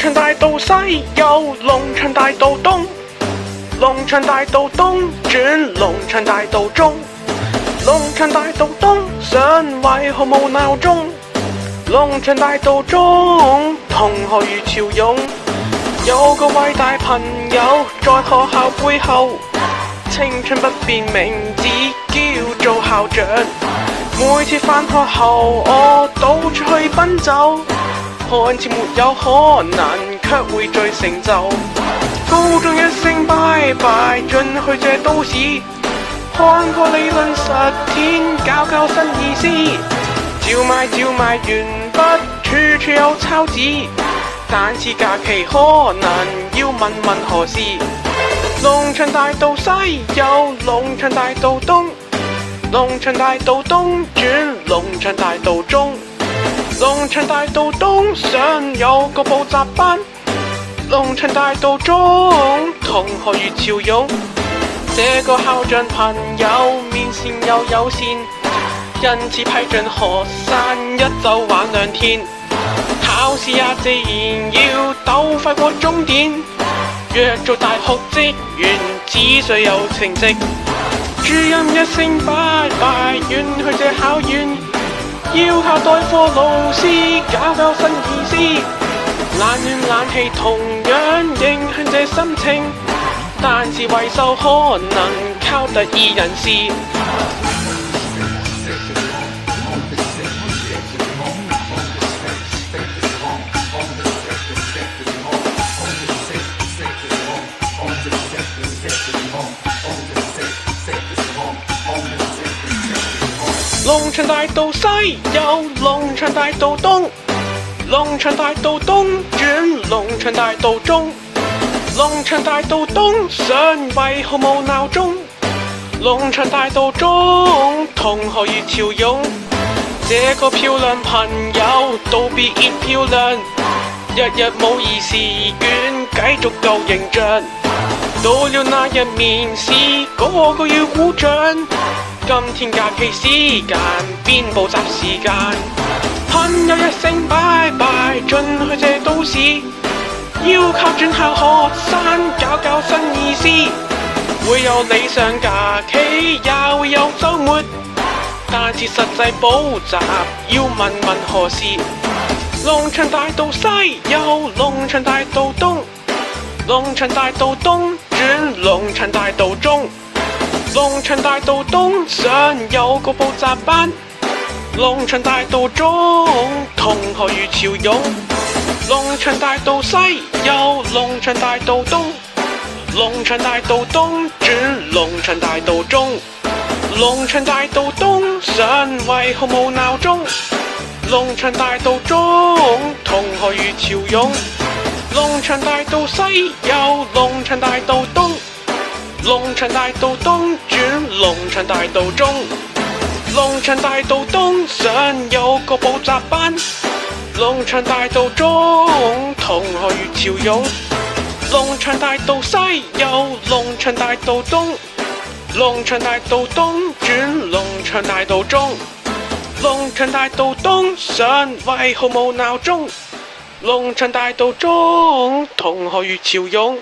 場大道西有龍翔大道東，龍翔大道東轉龍翔大道中，龍翔大道東上為何無鬧鐘？龍翔大道中同學如潮湧，有個偉大朋友在學校背後，青春不變名字叫做校長。每次返學後我到處去奔走，看似沒有可能，卻會聚成就。高中一聲拜拜，進去這都市，看過理論實踐，搞新意思。照賣鉛筆，處處有抄紙，但是假期可能要問何事。龍翔大道西有龍翔大道東，龍翔大道東轉龍翔大道中，龍翔大道東上有個補習班，龍翔大道中同學如潮湧。這個校長朋友面善又友善，因此批准學生一周玩2天，考試也自然要鬥快過終點。若做大學職員，只需有成績。主任一聲拜拜，遠去這校園，要靠代課老師搞新意思。冷氣同樣影響這心情，但是維修可能靠特異人士。龍翔大道西有龍翔大道東，龍翔大道東轉龍翔大道中，龍翔大道東上為何無鬧鐘？龍翔大道中同學如潮湧。這個漂亮朋友道別亦漂亮，日模擬試卷繼續舊形象。到了那日面試，個要鼓掌。今天假期時間變補習時間，朋友一聲拜拜，進去這都市，要靠轉校學生搞新意思。會有理想假期，也會有週末，但是實際補習要問何事。龍翔大道西有龍翔大道東，龍翔大道東轉龍翔大道中，龍翔大道東上有個補習班，龍翔大道中同學如潮湧。龍翔大道西有龍翔大道東，龍翔大道東轉龍翔大道中，龍翔大道東上為何無鬧鐘？龍翔大道中同學如潮湧。龍翔大道西有龍翔大道東，龍翔大道東轉龍翔大道中，龍翔大道東上有個補習班，龍翔大道中同學如潮湧。龍翔大道西有龍翔大道東，龍翔大道東轉龍翔大道中，龍翔大道東上為何無鬧鐘？龍翔大道中同學如潮湧。